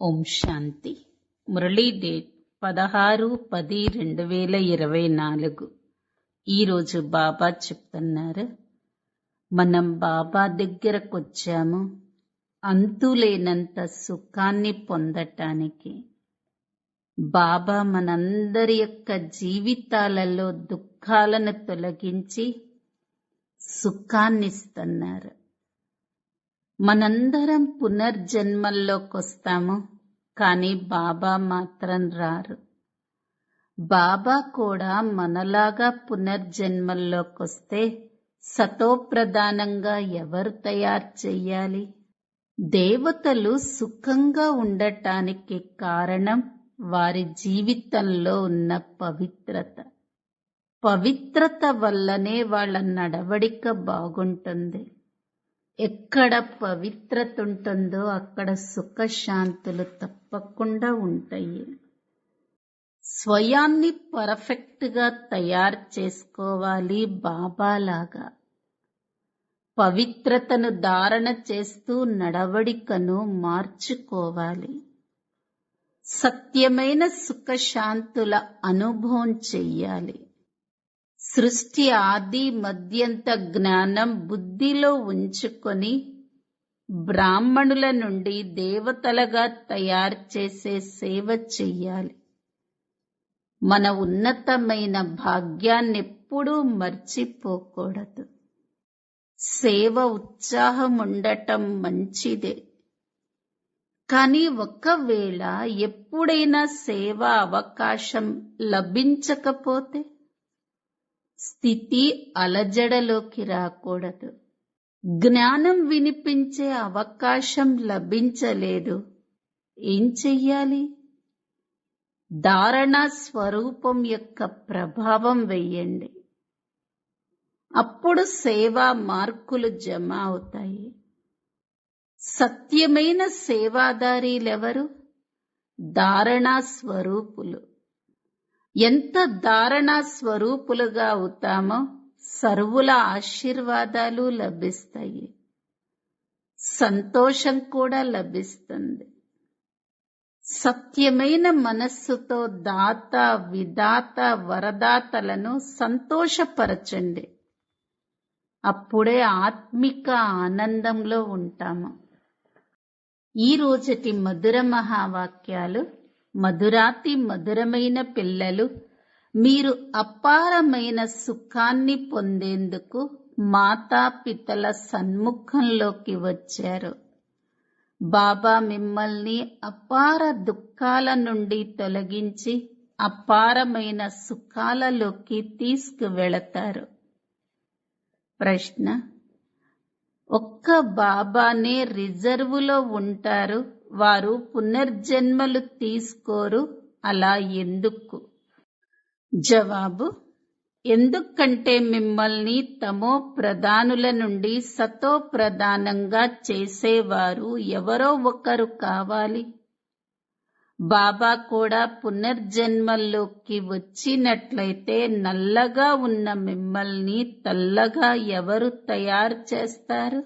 ఓం శాంతి. Murali date 16-10-2024. ఈరోజు బాబా చెప్తున్నారు, మనం బాబా దగ్గరకొచ్చాము అంతులేనంత సుఖాన్ని పొందటానికి. బాబా మనందరి యొక్క జీవితాలలో దుఃఖాలను తొలగించి సుఖాన్నిస్తున్నారు. మనందరం పునర్జన్మల్లోకొస్తాము, కానీ బాబా మాత్రం రారు. బాబా కూడా మనలాగా పునర్జన్మల్లోకొస్తే సతోప్రధానంగా ఎవరు తయారు చెయ్యాలి? దేవతలు సుఖంగా ఉండటానికి కారణం వారి జీవితంలో ఉన్న పవిత్రత. పవిత్రత వల్లనే వాళ్ళ నడవడిక బాగుంటుంది. ఎక్కడ పవిత్రత ఉంటుందో అక్కడ సుఖశాంతులు తప్పకుండా ఉంటాయి. స్వయాన్ని పర్ఫెక్ట్ గా తయారు చేసుకోవాలి. బాబాలాగా పవిత్రతను ధారణ చేస్తూ నడవడికను మార్చుకోవాలి. సత్యమైన సుఖశాంతుల అనుభవం చెయ్యాలి. సృష్టి ఆది మధ్యంత జ్ఞానం బుద్ధిలో ఉంచుకొని బ్రాహ్మణుల నుండి దేవతలుగా తయారు చేసే సేవ చెయ్యాలి. మన ఉన్నతమైన భాగ్యాన్నెప్పుడూ మర్చిపోకూడదు. సేవ ఉత్సాహం ఉండటం మంచిదే, కానీ ఒకవేళ ఎప్పుడైనా సేవ అవకాశం లభించకపోతే స్థితి అలజడలోకి రాకూడదు. జ్ఞానం వినిపించే అవకాశం లభించలేదు, ఏం చెయ్యాలి? ధారణా స్వరూపం యొక్క ప్రభావం వెయ్యండి. అప్పుడు సేవా మార్కులు జమ అవుతాయి. సత్యమైన సేవాదారీలెవరు? ధారణా స్వరూపులు. ఎంత ధారణా స్వరూపులుగా అవుతామో సర్వుల ఆశీర్వాదాలు లభిస్తాయి, సంతోషం కూడా లభిస్తుంది. సత్యమైన మనస్సుతో దాత, విధాత, వరదాతలను సంతోషపరచండి. అప్పుడే ఆత్మిక ఆనందంలో ఉంటాము. ఈ రోజటి మధుర మహావాక్యాలు. మధురాతి మధురమైన పిల్లలు, మీరు అపారమైన సుఖాన్ని పొందేందుకు మాతాపితల సన్ముఖంలోకి వచ్చారు. బాబా మిమ్మల్ని అపార దుఃఖాల నుండి తొలగించి అపారమైన సుఖాలలోకి తీసుకువెళతారు. ప్రశ్న: ఒక్క బాబానే రిజర్వులో ఉంటారు, వారు పునర్జన్మలు తీసుకోరు, అలా ఎందుకు? జవాబు: ఎందుకంటే మిమ్మల్ని తమో ప్రధానుల నుండి సతో ప్రధానంగా చేసేవారు ఎవరో ఒకరు కావాలి. బాబా కూడా పునర్జన్మల్లోకి వచ్చినట్లయితే నల్లగా ఉన్న మిమ్మల్ని తెల్లగా ఎవరు తయారు చేస్తారు?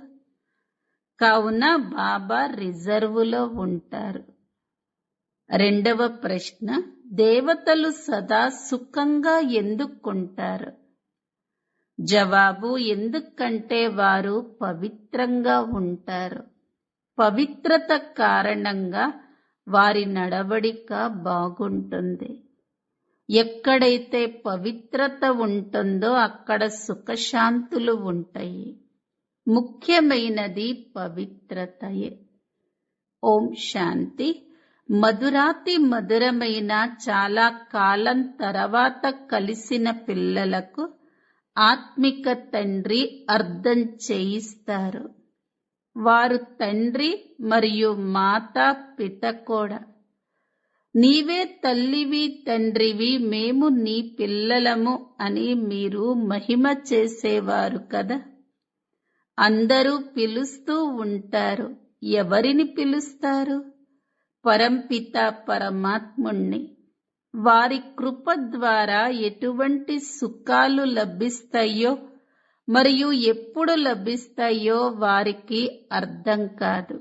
కావున బాబా రిజర్వులో ఉంటారు. రెండవ ప్రశ్న: దేవతలు సదా సుఖంగా ఎందుకుంటారు? జవాబు: ఎందుకంటే వారు పవిత్రంగా ఉంటారు. పవిత్రత కారణంగా వారి నడవడిక బాగుంటుంది. ఎక్కడైతే పవిత్రత ఉంటుందో అక్కడ సుఖశాంతులు ఉంటాయి. ముఖ్యమైనది పవిత్రతయే. ఓం శాంతి. మధురాతి మధురమైన చాలా కాలం తర్వాత కలిసిన పిల్లలకు ఆత్మిక తండ్రి అర్థం చేయిస్తారు. వారు తండ్రి మరియు మాతా పిత కూడా. నీవే తల్లివి, తండ్రివి, మేము నీ పిల్లలము అని మీరు మహిమ చేసేవారు కదా. అందరూ పిలుస్తూ ఉంటారు. ఎవరిని పిలుస్తారు? పరంపిత పరమాత్ముణ్ణి. వారి కృప ద్వారా ఎటువంటి సుఖాలు లభిస్తాయో మరియు ఎప్పుడు లభిస్తాయో వారికి అర్థం కాదు.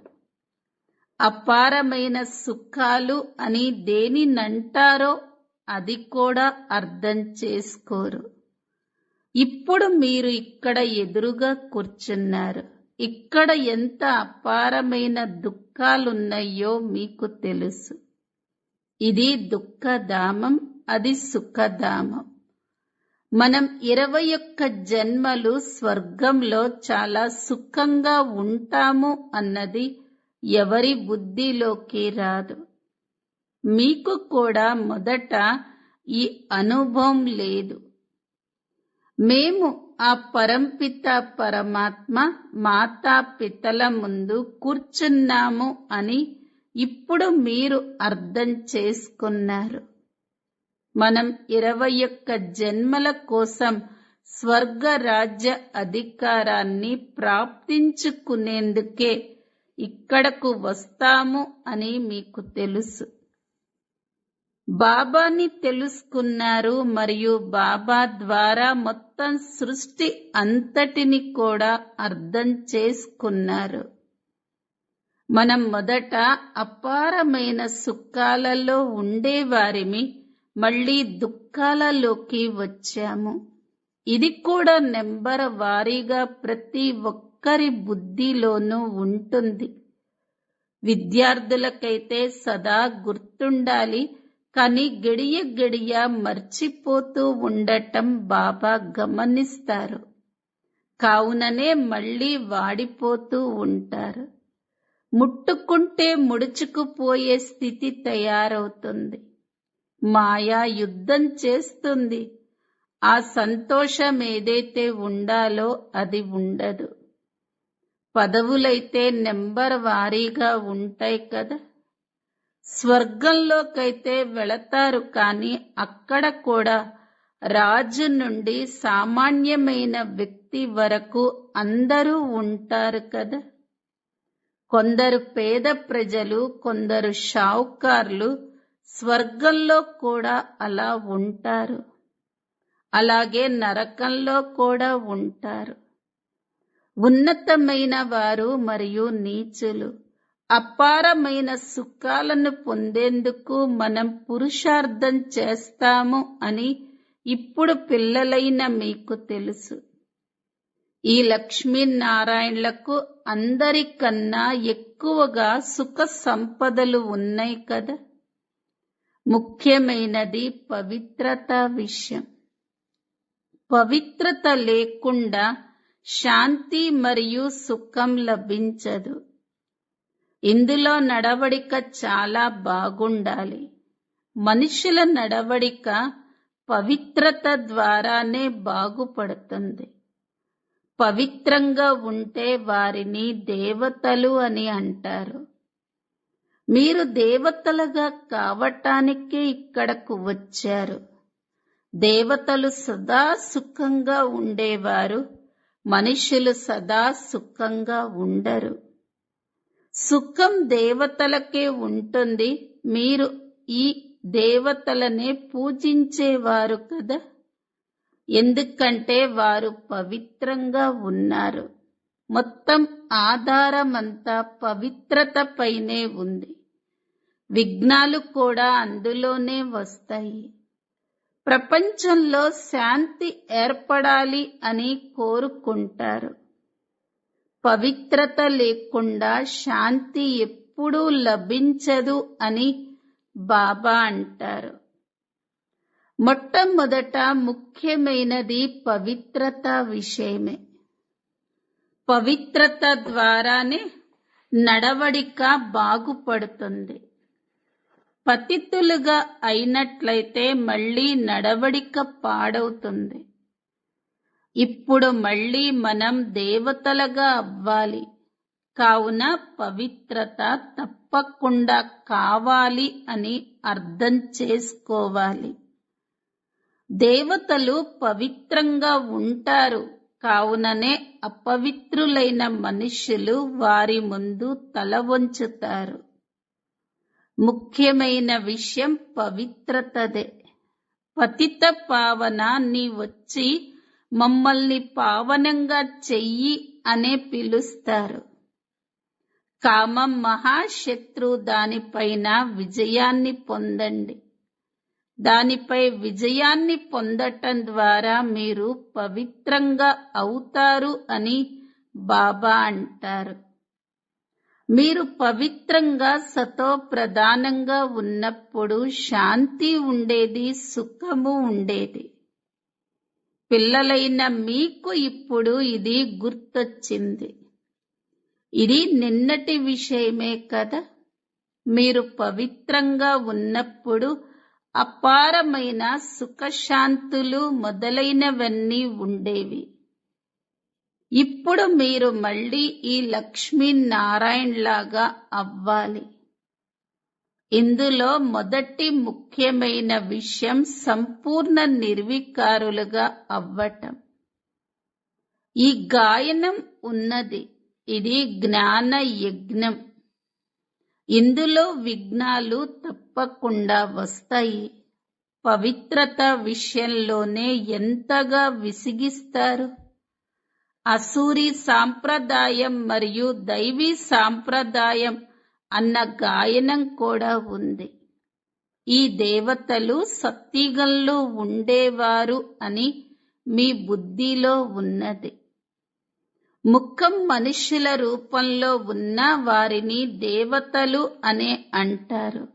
అపారమైన సుఖాలు అని దేనినంటారో అది కూడా అర్థం చేసుకోరు. ఇప్పుడు మీరు ఇక్కడ ఎదురుగా కూర్చున్నారు. ఇక్కడ ఎంత అపారమైన దుఃఖాలున్నాయో మీకు తెలుసు. ఇది దుఃఖధామం, అది సుఖధామం. మనం 21 జన్మలు స్వర్గంలో చాలా సుఖంగా ఉంటాము అన్నది ఎవరి బుద్ధిలోకి రాదు. మీకు కూడా మొదట ఈ అనుభవం లేదు. మేము ఆ పరంపిత పరమాత్మ మాతాపితల ముందు కూర్చున్నాము అని ఇప్పుడు మీరు అర్థం చేసుకున్నారు. మనం 21 జన్మల కోసం స్వర్గ రాజ్య అధికారాన్ని ప్రాప్తించుకునేందుకే ఇక్కడకు వస్తాము అని మీకు తెలుసు. బాబాని తెలుసుకున్నారు మరియు బాబా ద్వారా మొత్తం సృష్టి అంతటిని కూడా అర్థం చేసుకున్నారు. మనం మొదట అపారమైన సుఖాలలో ఉండేవారిమి, మళ్ళీ దుఃఖాలలోకి వచ్చాము. ఇది కూడా నెంబర్ వారీగా ప్రతి ఒక్కరి బుద్ధిలోనూ ఉంటుంది. విద్యార్థులకైతే సదా గుర్తుండాలి, కానీ గడియ గడియ మర్చిపోతూ ఉండటం బాబా గమనిస్తారు. కావుననే మళ్ళీ వాడిపోతూ ఉంటారు. ముట్టుకుంటే ముడుచుకుపోయే స్థితి తయారవుతుంది. మాయా యుద్ధం చేస్తుంది. ఆ సంతోషం ఏదైతే ఉండాలో అది ఉండదు. పదవులైతే నెంబర్ వారీగా ఉంటాయి కదా. స్వర్గంలోకైతే వెళతారు, కానీ అక్కడ కూడా రాజు నుండి సామాన్యమైన వ్యక్తి వరకు అందరూ ఉంటారు కదా. కొందరు పేద ప్రజలు, కొందరు షావుకార్లు స్వర్గంలో కూడా అలా ఉంటారు. అలాగే నరకంలో కూడా ఉంటారు. ఉన్నతమైన వారు మరియు నీచులు. అపారమైన సుఖాలను పొందేందుకు మనం పురుషార్థం చేస్తాము అని ఇప్పుడు పిల్లలైన మీకు తెలుసు. ఈ లక్ష్మీనారాయణలకు అందరికన్నా ఎక్కువగా సుఖ సంపదలు ఉన్నాయి కదా. ముఖ్యమైనది పవిత్రత విషయం. పవిత్రత లేకుండా శాంతి మరియు సుఖం లభించదు. ఇందులో నడవడిక చాలా బాగుండాలి. మనుషుల నడవడిక పవిత్రత ద్వారానే బాగుపడుతుంది. పవిత్రంగా ఉంటే వారిని దేవతలు అని అంటారు. మీరు దేవతలుగా కావటానికే ఇక్కడకు వచ్చారు. దేవతలు సదా సుఖంగా ఉండేవారు, మనుషులు సదా సుఖంగా ఉండరు. సుఖం దేవతలకే ఉంటుంది. మీరు ఈ దేవతలనే పూజించేవారు కదా. ఎందుకంటే వారు పవిత్రంగా ఉన్నారు. మొత్తం ఆధారమంతా పవిత్రత పైనే ఉంది. విఘ్నాలు కూడా అందులోనే వస్తాయి. ప్రపంచంలో శాంతి ఏర్పడాలి అని కోరుకుంటారు. పవిత్రత లేకుండా శాంతి ఎప్పుడూ లభించదు అని బాబా అంటారు. మొట్టమొదట ముఖ్యమైనది పవిత్రత విషయమే. పవిత్రత ద్వారానే నడవడిక బాగుపడుతుంది. పతితులుగా అయినట్లయితే మళ్ళీ నడవడిక పాడవుతుంది. ఇప్పుడు మళ్ళీ మనం దేవతలుగా అవ్వాలి. కావున పవిత్రత తప్పకుండా కావాలి అని అర్థం చేసుకోవాలి. దేవతలు పవిత్రంగా ఉంటారు. కావుననే అపవిత్రులైన మనుష్యులు వారి ముందు తల వంచుతారు. ముఖ్యమైన విషయం పవిత్రతదే. పతిత పావన నీ వచ్చి మమ్మల్ని పావనంగా చెయ్యి అనే పిలుస్తారు. కామం మహాశత్రువు, దానిపైన విజయాన్ని పొందండి. దానిపై విజయాన్ని పొందటం ద్వారా మీరు పవిత్రంగా అవుతారు అని బాబా అంటారు. మీరు పవిత్రంగా సతో ప్రధానంగా ఉన్నప్పుడు శాంతి ఉండేది, సుఖము ఉండేది. పిల్లలైన మీకు ఇప్పుడు ఇది గుర్తొచ్చింది. ఇది నిన్నటి విషయమే కదా. మీరు పవిత్రంగా ఉన్నప్పుడు అపారమైన సుఖశాంతులు మొదలైనవన్నీ ఉండేవి. ఇప్పుడు మీరు మళ్ళీ ఈ లక్ష్మీనారాయణలాగా అవ్వాలి. ఇందులో మొదటి ముఖ్యమైన విషయం సంపూర్ణ నిర్వికారులుగా అవ్వటం. ఈ గాయనం ఉన్నది, ఇది జ్ఞాన యజ్ఞం. ఇందులో విఘ్నాలు తప్పకుండా వస్తాయి. పవిత్రత విషయంలోనే ఎంతగా విసిగిస్తారు. అసూరి సాంప్రదాయం మరియు దైవీ సాంప్రదాయం అన్న గాయనం కూడా ఉంది. ఈ దేవతలు సత్యుగంలో ఉండేవారు అని మీ బుద్ధిలో ఉన్నది. ముఖం మనుషుల రూపంలో ఉన్న వారిని దేవతలు అనే అంటారు.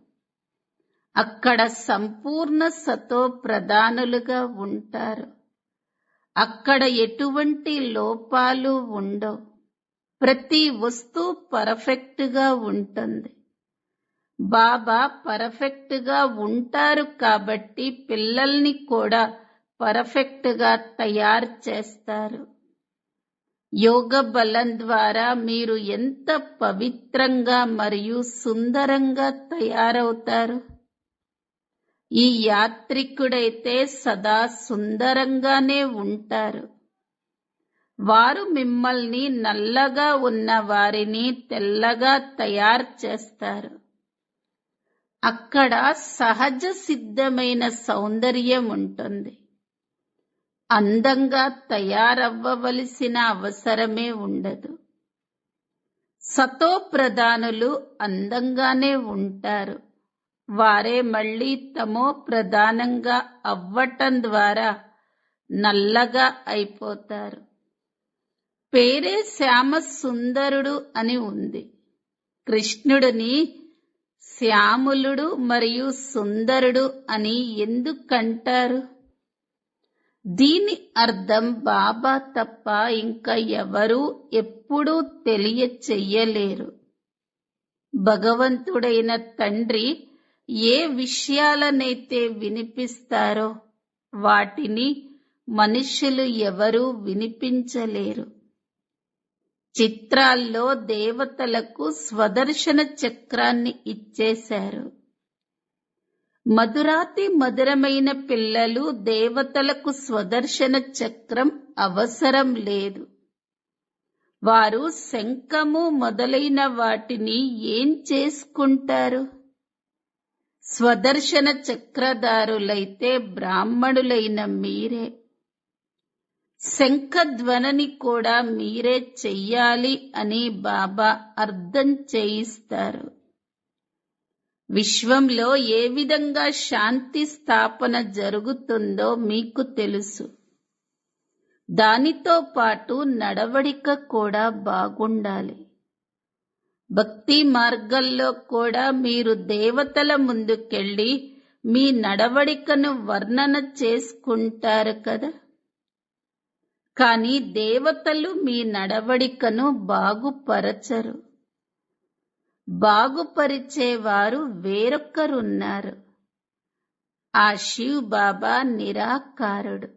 అక్కడ సంపూర్ణ సతో ప్రధానులుగా ఉంటారు. అక్కడ ఎటువంటి లోపాలు ఉండవు. ప్రతి వస్తువు పర్ఫెక్ట్ గా ఉంటుంది. బాబా పర్ఫెక్ట్ గా ఉంటారు కాబట్టి పిల్లల్ని కూడా పర్ఫెక్ట్ గా తయారు చేస్తారు. యోగ బలం ద్వారా మీరు ఎంత పవిత్రంగా మరియు సుందరంగా తయారవుతారు. ఈ యాత్రికుడైతే సదా సుందరంగానే ఉంటారు. వారు మిమ్మల్ని నల్లగా ఉన్న వారిని తెల్లగా తయారు చేస్తారు. అక్కడ సహజ సిద్ధమైన సౌందర్యం ఉంటుంది. అందంగా తయారవ్వవలసిన అవసరమే ఉండదు. సతో ప్రధానులు అందంగానే ఉంటారు. వారే మళ్ళీ తమో ప్రధానంగా అవ్వటం ద్వారా నల్లగా అయిపోతారు. పేరే శ్యామ సుందరుడు అని ఉంది. కృష్ణుడిని శ్యాములుడు మరియు సుందరుడు అని ఎందుకంటారు? దీని అర్థం బాబా తప్ప ఇంకా ఎవరూ ఎప్పుడూ తెలియచెయ్యలేరు. భగవంతుడైన తండ్రి ఏ విషయాలనైతే వినిపిస్తారో వాటిని మనుషులు ఎవరూ వినిపించలేరు. చిత్రాల్లో దేవతలకు స్వదర్శన చక్రాన్ని ఇచ్చేశారు. మధురాతి మధురమైన పిల్లలు దేవతలకు స్వదర్శన చక్రం అవసరం లేదు. వారు శంఖము మొదలైన వాటిని ఏం చేసుకుంటారు? స్వదర్శన చక్రధారులైతే బ్రాహ్మణులైన మీరే. శంఖధ్వనిని కూడా మీరే చెయ్యాలి అని బాబా అర్థం చేయిస్తారు. విశ్వంలో ఏ విధంగా శాంతి స్థాపన జరుగుతుందో మీకు తెలుసు. దానితో పాటు నడవడిక కూడా బాగుండాలి. భక్తి మార్గంలో కూడా మీరు దేవతల ముందుకెళ్ళి మీ నడవడికను వర్ణన చేసుకుంటారు కదా. కానీ దేవతలు మీ నడవడికను బాగుపరచరు. బాగుపరిచేవారు వేరొకరున్నారు. ఆ శివ్ బాబా నిరాకారుడు.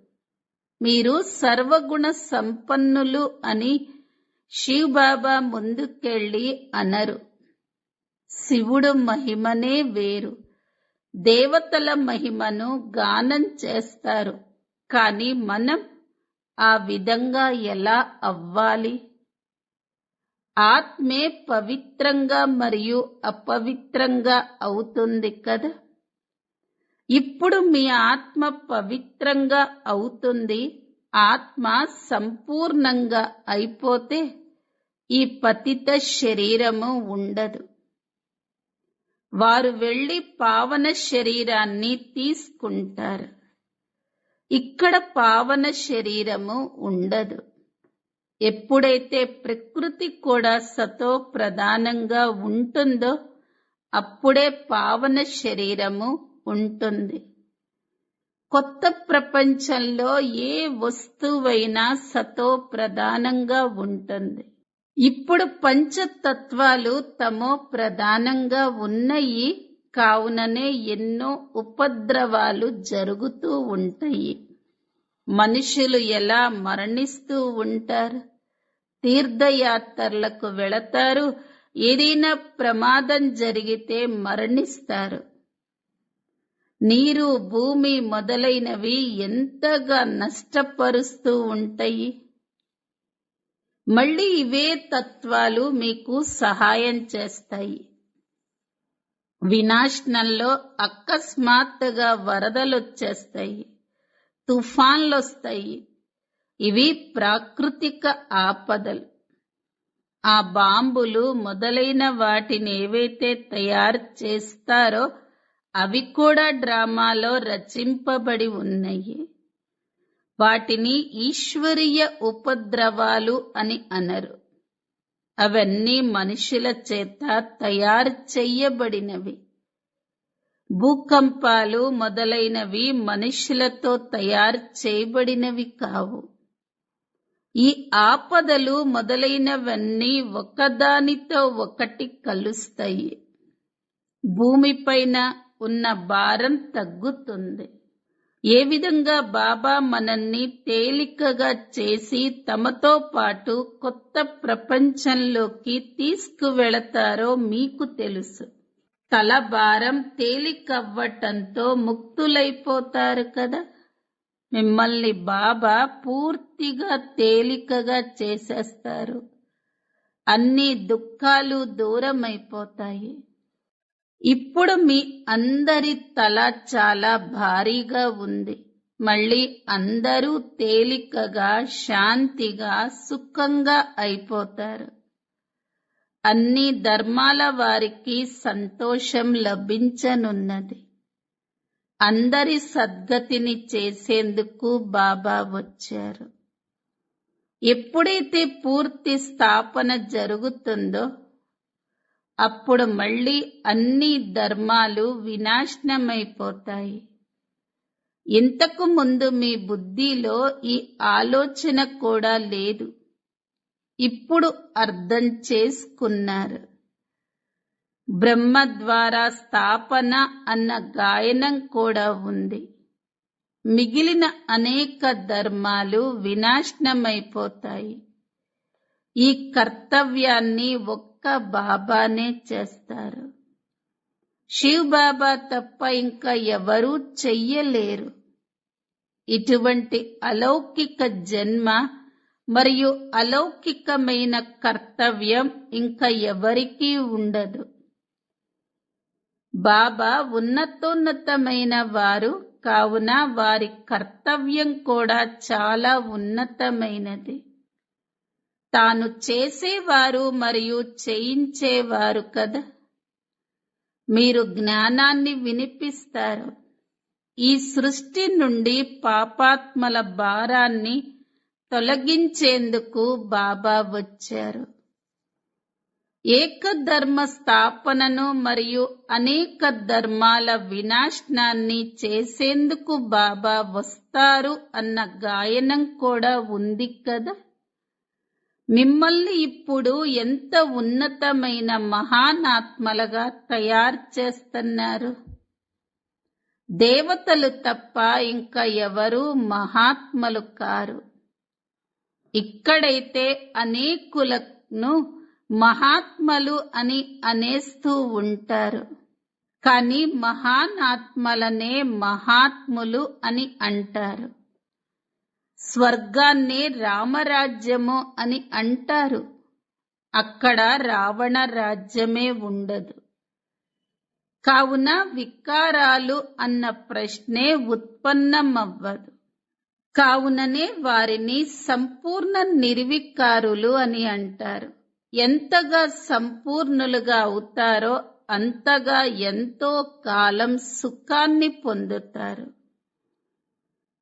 మీరు సర్వగుణ సంపన్నులు అని శివ్ బాబా ముందుకెళ్ళి అనరు. శివుడు మహిమనే వేరు. దేవతల మహిమను గానం చేస్తారు. కానీ మనం ఆ విధంగా ఎలా అవ్వాలి? ఆత్మే పవిత్రంగా మరియు అపవిత్రంగా అవుతుంది కదా. ఇప్పుడు మీ ఆత్మ పవిత్రంగా అవుతుంది. ఆత్మ సంపూర్ణంగా అయిపోతే ఈ పతిత శరీరము ఉండదు. వారు వెళ్లి పావన శరీరాన్ని తీసుకుంటారు. ఇక్కడ పావన శరీరము ఉండదు. ఎప్పుడైతే ప్రకృతి కూడా సతో ప్రధానంగా ఉంటుందో అప్పుడే పావన శరీరము ఉంటుంది. కొత్త ప్రపంచంలో ఏ వస్తువైనా సతో ప్రధానంగా ఉంటుంది. ఇప్పుడు పంచతత్వాలు తమో ప్రధానంగా ఉన్నాయి. కావుననే ఎన్నో ఉపద్రవాలు జరుగుతూ ఉంటాయి. మనుషులు ఎలా మరణిస్తూ ఉంటారు. తీర్థయాత్రలకు వెళతారు. ఏదైనా ప్రమాదం జరిగితే మరణిస్తారు. నీరు, భూమి మొదలైనవి ఎంతగా నష్టపరుస్తూ ఉంటాయి. మళ్ళీ ఇవే తత్వాలు మీకు సహాయం చేస్తాయి. వినాశనంలో అకస్మాత్తుగా వరదలొచ్చేస్తాయి, తుఫాన్లొస్తాయి. ఇవి ప్రాకృతిక ఆపదలు. ఆ బాంబులు మొదలైన వాటిని ఏవైతే తయారు చేస్తారో అవి కూడా డ్రామాలో రచింపబడి ఉన్నాయి. వాటిని ఈశ్వరీయ ఉపద్రవాలు అని అనరు. అవన్నీ మనుషుల చేత తయారు చెయ్యబడినవి. భూకంపాలు మొదలైనవి మనుషులతో తయారు చేయబడినవి కావు. ఈ ఆపదలు మొదలైనవన్నీ ఒకదానితో ఒకటి కలుస్తాయి. భూమిపైన ఉన్న భారం తగ్గుతుంది. ఏ విధంగా బాబా మనల్ని తేలికగా చేసి తమతో పాటు కొత్త ప్రపంచంలోకి తీసుకువెళతారో మీకు తెలుసు. తల భారం తేలికవ్వటంతో ముక్తులైపోతారు కదా. మిమ్మల్ని బాబా పూర్తిగా తేలికగా చేసేస్తారు. అన్ని దుఃఖాలు దూరమైపోతాయి. ఇప్పుడు మీ అందరి తల చాలా భారీగా ఉంది. మళ్ళీ అందరూ తేలికగా, శాంతిగా, సుఖంగా అయిపోతారు. అన్ని ధర్మాల వారికి సంతోషం లభించనున్నది. అందరి సద్గతిని చేసేందుకు బాబా వచ్చారు. ఎప్పుడైతే పూర్తి స్థాపన జరుగుతుందో అప్పుడు మళ్ళీ అన్ని ధర్మాలు వినాశనమైపోతాయి. ఇంతకు ముందు మీ బుద్ధిలో ఈ ఆలోచన కూడా లేదు. ఇప్పుడు అర్థం చేసుకున్నారు. బ్రహ్మ ద్వారా స్థాపన అన్న గాయనం కూడా ఉంది. మిగిలిన అనేక ధర్మాలు వినాశనమైపోతాయి. ఈ కర్తవ్యాన్ని ఒక్క బాబానే చేస్తారు. శివ్ బాబా తప్ప ఇంకా ఎవరూ చెయ్యలేరు. ఇటువంటి అలౌకిక జన్మ మరియు అలౌకికమైన కర్తవ్యం ఇంకా ఎవరికీ ఉండదు. బాబా ఉన్నతోన్నతమైన వారు కావున వారి కర్తవ్యం కూడా చాలా ఉన్నతమైనది. తాను చేసేవారు మరియు చేయించేవారు కదా. మీరు జ్ఞానాన్ని వినిపిస్తారు. ఈ సృష్టి నుండి పాపాత్మల భారాన్ని తొలగించేందుకు బాబా వచ్చారు. ఏకధర్మ స్థాపనను మరియు అనేక ధర్మాల వినాశనాన్ని చేసేందుకు బాబా వస్తారు అన్న గాయనం కూడా ఉంది కదా. మిమ్మల్ని ఇప్పుడు ఎంత ఉన్నతమైన మహానాత్మలుగా తయారు చేస్తున్నారు. దేవతలు తప్ప ఇంకా ఎవరూ మహాత్మలు కారు. ఇక్కడైతే అనేకులను మహాత్మలు అని అనేస్తూ ఉంటారు. కానీ మహానాత్మలనే మహాత్ములు అని అంటారు. స్వర్గాన్నే రామరాజ్యము అని అంటారు. అక్కడ రావణ రాజ్యమే ఉండదు. కావున వికారాలు అన్న ప్రశ్నే ఉత్పన్నమవ్వదు. కావుననే వారిని సంపూర్ణ నిర్వికారులు అని అంటారు. ఎంతగా సంపూర్ణులుగా అవుతారో అంతగా ఎంతో కాలం సుఖాన్ని పొందుతారు.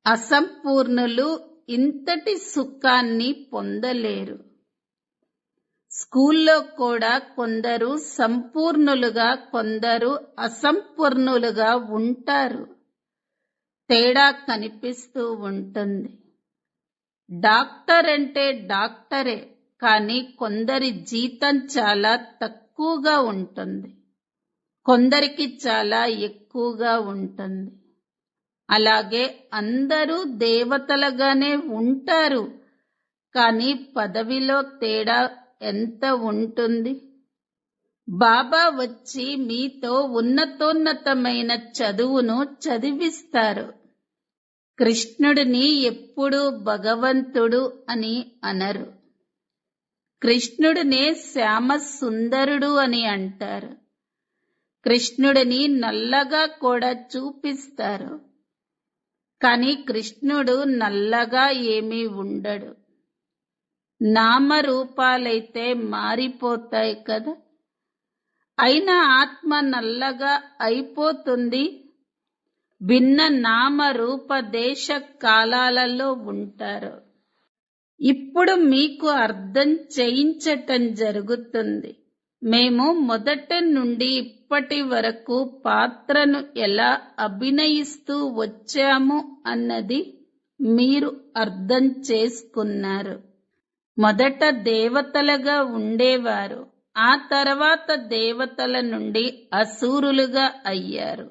అసంపూర్ణులు ఇంతటి సుఖాన్ని పొందలేరు. స్కూల్లో కూడా కొందరు సంపూర్ణులుగా, కొందరు అసంపూర్ణులుగా ఉంటారు. తేడా కనిపిస్తూ ఉంటుంది. డాక్టర్ అంటే డాక్టరే, కానీ కొందరి జీతం చాలా తక్కువగా ఉంటుంది, కొందరికి చాలా ఎక్కువగా ఉంటుంది. అలాగే అందరూ దేవతలుగానే ఉంటారు, కానీ పదవిలో తేడా ఎంత ఉంటుంది. బాబా వచ్చి మీతో ఉన్నతోన్నతమైన చదువును చదివిస్తారు. కృష్ణుడిని ఎప్పుడూ భగవంతుడు అని అనరు. కృష్ణుడినే శ్యామ సుందరుడు అని అంటారు. కృష్ణుడిని నల్లగా కూడా చూపిస్తారు, కానీ కృష్ణుడు నల్లగా ఏమీ ఉండడు. నామరూపాలైతే మారిపోతాయి కదా, అయినా ఆత్మ నల్లగా అయిపోతుంది. భిన్న నామ రూప దేశ కాలాలలో ఉంటారు. ఇప్పుడు మీకు అర్థం చేయించటం జరుగుతుంది. మేము మొదటి నుండి ఇప్పటి వరకు పాత్రను ఎలా అభినయిస్తూ వచ్చాము అన్నది మీరు అర్థం చేసుకున్నారు. మొదట దేవతలుగా ఉండేవారు, ఆ తర్వాత దేవతల నుండి అసురులుగా అయ్యారు.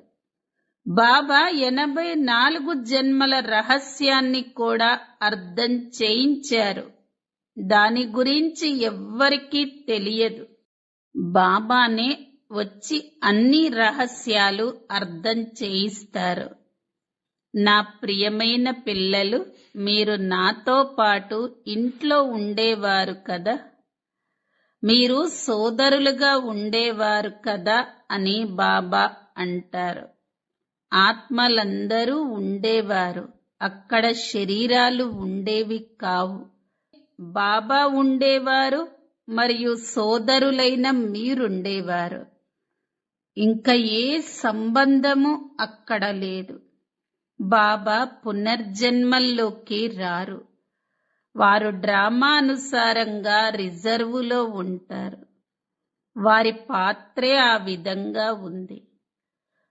బాబా 84 జన్మల రహస్యాన్ని కూడా అర్థం చేయించారు. దాని గురించి ఎవ్వరికీ తెలియదు. బాబానే వచ్చి అన్ని రహస్యాలు అర్థం చేయిస్తారు. నా ప్రియమైన పిల్లలు, మీరు నాతో పాటు ఇంట్లో ఉండేవారు కదా, మీరు సోదరులుగా ఉండేవారు కదా అని బాబా అంటారు. ఆత్మలందరూ ఉండేవారు, అక్కడ శరీరాలు ఉండేవి కావు. బాబా ఉండేవారు మరియు సోదరులైన మీరుండేవారు. ఇంకా ఏ సంబంధము అక్కడ లేదు. బాబా పునర్జన్మల్లోకి రారు. వారు డ్రామానుసారంగా రిజర్వులో ఉంటారు. వారి పాత్రే ఆ విధంగా ఉంది.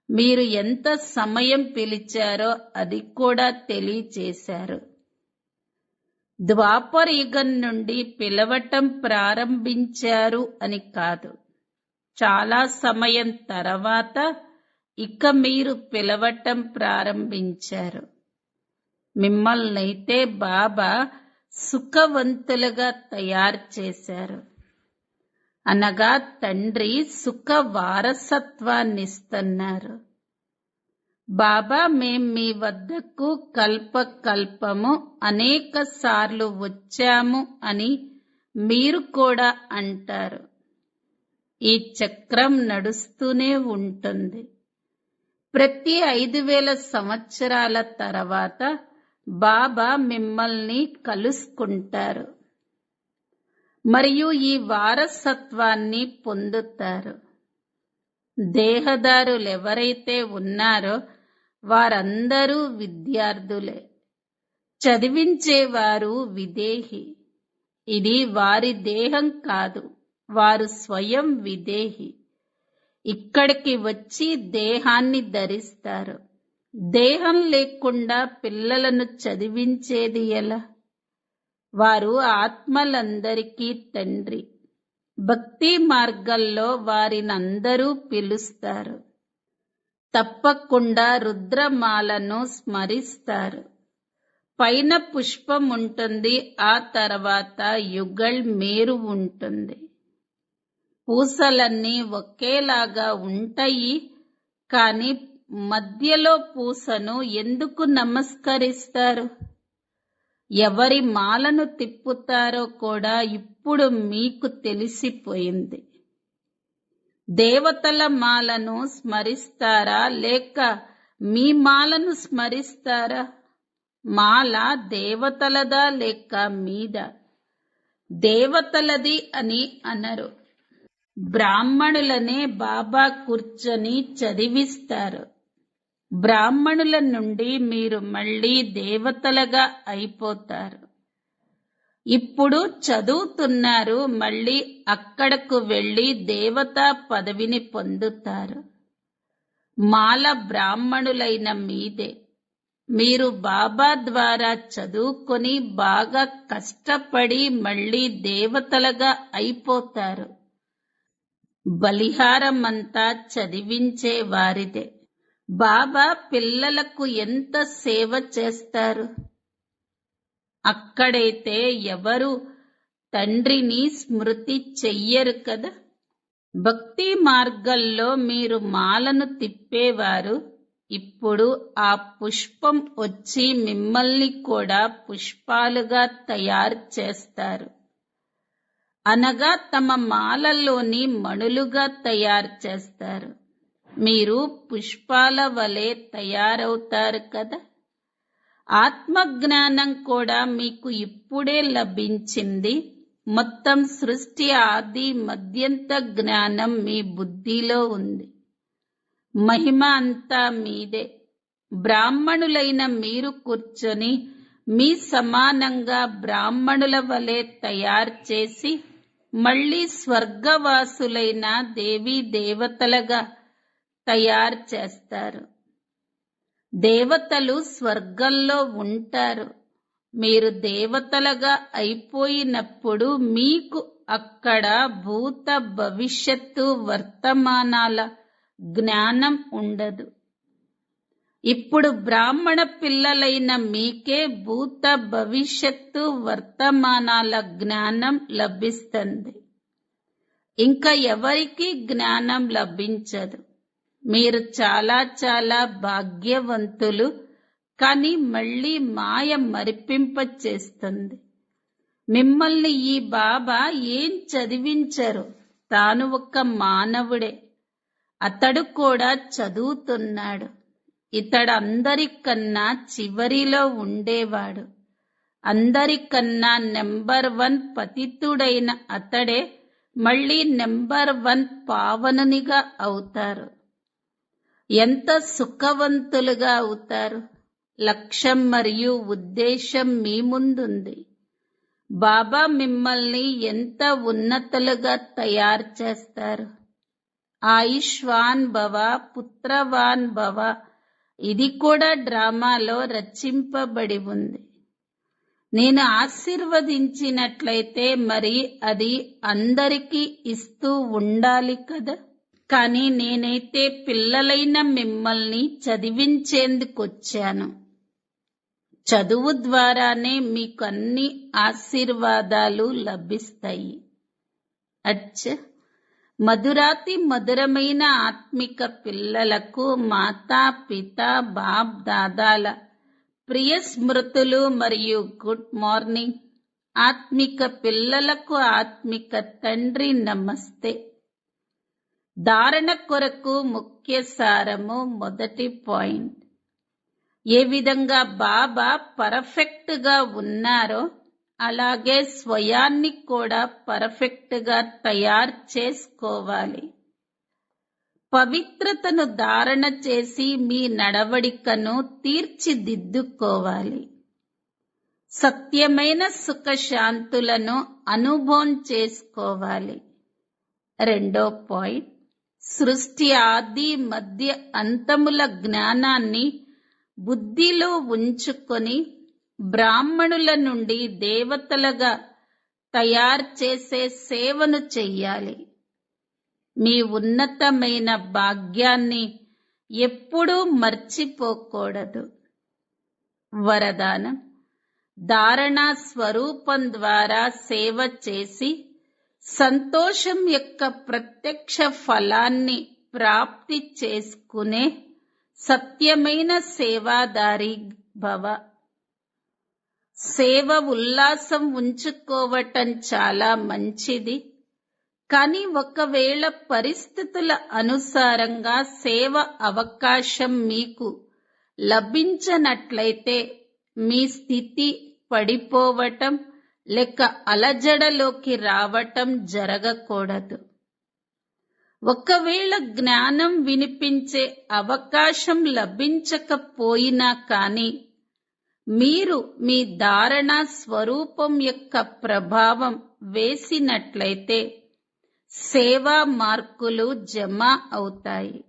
మీరు ఎంత సమయం పిలిచారో అది కూడా తెలియచేశారు. ద్వాపర యుగం నుండి పిలవటం ప్రారంభించారు అని కాదు, చాలా సమయం తర్వాత ఇక మీరు పిలవటం ప్రారంభించారు. మిమ్మల్నైతే బాబా సుఖవంతులుగా తయారు చేశారు. అనగా తండ్రి సుఖ వారసత్వాన్నిస్తున్నారు. బాబా మేం మీ వద్దకు కల్పకల్పము అనేక సార్లు వచ్చాము అని మీరు కూడా అంటారు. ఈ చక్రం నడుస్తూనే ఉంటుంది. ప్రతి 5000 సంవత్సరాల తర్వాత బాబా మిమ్మల్ని కలుసుకుంటారు మరియు ఈ వారసత్వాన్ని పొందుతారు. దేహదారులెవరైతే ఉన్నారో వారందరూ విద్యార్థులే, చదివించేవారు విదేహి. ఇది వారి దేహం కాదు, వారు స్వయం విదేహి. ఇక్కడికి వచ్చి దేహాన్ని ధరిస్తారు. దేహం లేకుండా పిల్లలను చదివించేది ఎలా? వారు ఆత్మలందరికీ తండ్రి. భక్తి మార్గంలో వారినందరూ పిలుస్తారు. తప్పకుండా రుద్రమాలను స్మరిస్తారు. పైన పుష్పం ఉంటుంది, ఆ తర్వాత యుగళ్ మేరు ఉంటుంది. పూసలన్నీ ఒకేలాగా ఉంటాయి, కానీ మధ్యలో పూసను ఎందుకు నమస్కరిస్తారు? ఎవరి మాలను తిప్పుతారో కూడా ఇప్పుడు మీకు తెలిసిపోయింది. దేవతల మాలను స్మరిస్తారా లేక మీ మాలను స్మరిస్తారా? మాల దేవతలదా లేక మీదా? దేవతలది అని అనరు. బ్రాహ్మణులనే బాబా కూర్చొని చదివిస్తారు. బ్రాహ్మణుల నుండి మీరు మళ్ళీ దేవతలుగా అయిపోతారు. ఇప్పుడు చదువుతున్నారు, మళ్ళీ అక్కడకు వెళ్లి దేవతా పదవిని పొందుతారు. మాల బ్రాహ్మణులైన మీదే. మీరు బాబా ద్వారా చదువుకొని బాగా కష్టపడి మళ్ళీ దేవతలుగా అయిపోతారు. బలిహారమంతా చదివించే వారిదే. బాబా పిల్లలకు ఎంత సేవ చేస్తారు. అక్కడైతే ఎవరు తండ్రిని స్మృతి చెయ్యరు కదా. భక్తి మార్గంలో మీరు మాలను తిప్పేవారు. ఇప్పుడు ఆ పుష్పం వచ్చి మిమ్మల్ని కూడా పుష్పాలుగా తయారు చేస్తారు. అనగా తమ మాలలోని మణులుగా తయారు చేస్తారు. మీరు పుష్పాల వలె తయారవుతారు కదా. ఆత్మజ్ఞానం కూడా మీకు ఇప్పుడే లభించింది. మొత్తం సృష్టి ఆది మధ్యంత జ్ఞానం మీ బుద్ధిలో ఉంది. మహిమ అంతా మీదే. బ్రాహ్మణులైన మీరు కూర్చొని మీ సమానంగా బ్రాహ్మణుల వలె తయారు చేసి మళ్ళీ స్వర్గవాసులైన దేవీ దేవతలుగా తయారు చేస్తారు. దేవతలు స్వర్గంలో ఉంటారు. మీరు దేవతలుగా అయిపోయినప్పుడు మీకు అక్కడ భూత భవిష్యత్తు వర్తమానాల జ్ఞానం ఉండదు. ఇప్పుడు బ్రాహ్మణ పిల్లలైన మీకే భూత భవిష్యత్తు వర్తమానాల జ్ఞానం లభిస్తుంది. ఇంకా ఎవరికీ జ్ఞానం లభించదు. మీరు చాలా చాలా భాగ్యవంతులు. కానీ మళ్ళీ మాయ మరిపింప చేస్తుంది. మిమ్మల్ని ఈ బాబా ఏం చదివించరు. తాను ఒక మానవుడే. అతడు కూడా చదువుతున్నాడు. ఇతడు అందరికన్నా చివరిలో ఉండేవాడు. అందరికన్నా నెంబర్ 1 పతితుడైన అతడే మళ్ళీ నెంబర్ 1 పావనునిగా అవుతారు. ఎంత సుఖవంతులుగా అవుతారు. లక్ష్యం మరియు ఉద్దేశం మీ ముందుంది. బాబా మిమ్మల్ని ఎంత ఉన్నతులుగా తయారు చేస్తారు. ఆయుష్వాన్ భవ, పుత్రవాన్ భవ. ఇది కూడా డ్రామాలో రచింపబడి ఉంది. నేను ఆశీర్వదించినట్లయితే మరి అది అందరికీ ఇస్తూ ఉండాలి కదా. కానీ నేనైతే పిల్లలైన మిమ్మల్ని చదివించేందుకొచ్చాను. చదువు ద్వారానే మీకు అన్ని ఆశీర్వాదాలు లభిస్తాయి. అచ్చ, మధురాతి మధురమైన ఆత్మిక పిల్లలకు మాతా పిత బాప్ దాదాల ప్రియ స్మృతులు మరియు గుడ్ మార్నింగ్. ఆత్మిక పిల్లలకు ఆత్మిక తండ్రి నమస్తే. ధారణ కొరకు ముఖ్య సారము. మొదటి పాయింట్, ఏ విధంగా బాబా పర్ఫెక్ట్ గా ఉన్నారో అలాగే స్వయాన్ని కూడా పర్ఫెక్ట్ గా తయారు చేసుకోవాలి. పవిత్రతను ధారణ చేసి మీ నడవడికను తీర్చిదిద్దుకోవాలి. సత్యమైన సుఖశాంతులను అనుభవం చేసుకోవాలి. రెండో పాయింట్, సృష్టి ఆది మధ్య అంతముల జ్ఞానాన్ని బుద్ధిలో ఉంచుకొని బ్రాహ్మణుల నుండి దేవతలుగా తయారు చేసే సేవను చెయ్యాలి. మీ ఉన్నతమైన భాగ్యాన్ని ఎప్పుడూ మర్చిపోకూడదు. వరదానం, ధారణా స్వరూపం ద్వారా సేవ చేసి సంతోషం యొక్క ప్రత్యక్ష ఫలాన్ని ప్రాప్తి చేసుకునే సత్యమైన సేవాదారి భవ. సేవ ఉల్లాసం ఉంచుకోవటం చాలా మంచిది. కానీ ఒకవేళ పరిస్థితుల అనుసారంగా సేవ అవకాశం మీకు లభించనట్లయితే మీ స్థితి పడిపోవటం లేక అలజడలోకి రావటం జరగకూడదు. ఒకవేళ జ్ఞానం వినిపించే అవకాశం లభించకపోయినా కానీ మీరు మీ ధారణ స్వరూపం యొక్క ప్రభావం వేసినట్లయితే సేవా మార్కులు జమ అవుతాయి.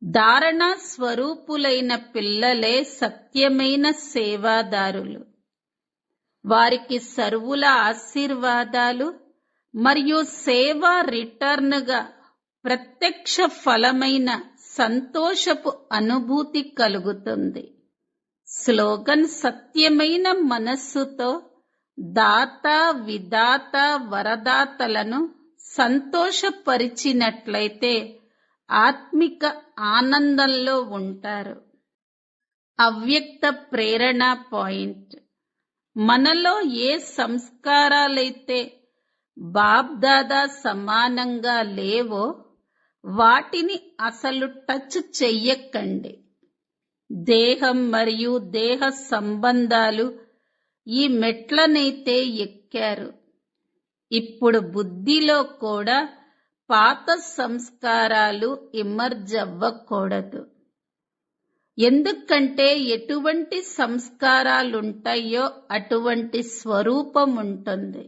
ధారణ స్వరూపులైన పిల్లలే సత్యమైన సేవాదారులు. వారికి సర్వుల ఆశీర్వాదాలు మరియు సేవా రిటర్న్గా ప్రత్యక్ష ఫలమైన సంతోషపు అనుభూతి కలుగుతుంది. స్లోగన్: సత్యమైన మనస్సుతో దాత, విదాత, వరదాతలను సంతోషపరిచినట్లయితే ఆత్మిక ఆనందంలో ఉంటారు. అవ్యక్త ప్రేరణ పాయింట్: మనలో ఏ సంస్కారాలైతే బాబ్దాదా సమానంగా లేవో వాటిని అసలు టచ్ చెయ్యకండి. దేహం మరియు దేహ సంబంధాలు ఈ మెట్లనైతే ఎక్కారు. ఇప్పుడు బుద్ధిలో కూడా పాత సంస్కారాలు ఇమర్జ్ అవ్వకూడదు. ఎందుకంటే ఎటువంటి సంస్కారాలుంటాయో అటువంటి స్వరూపం ఉంటుంది.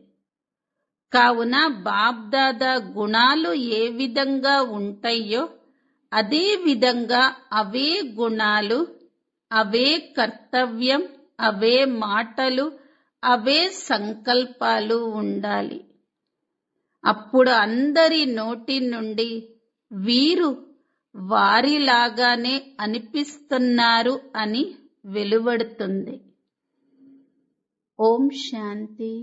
కావున బాబ్దాదా గుణాలు ఏ విధంగా ఉంటాయో అదే విధంగా అవే గుణాలు, అవే కర్తవ్యం, అవే మాటలు, అవే సంకల్పాలు ఉండాలి. అప్పుడు అందరి నోటి నుండి వీరు వారిలాగానే అనిపిస్తున్నారు అని వెలువడుతుంది. ఓం శాంతి.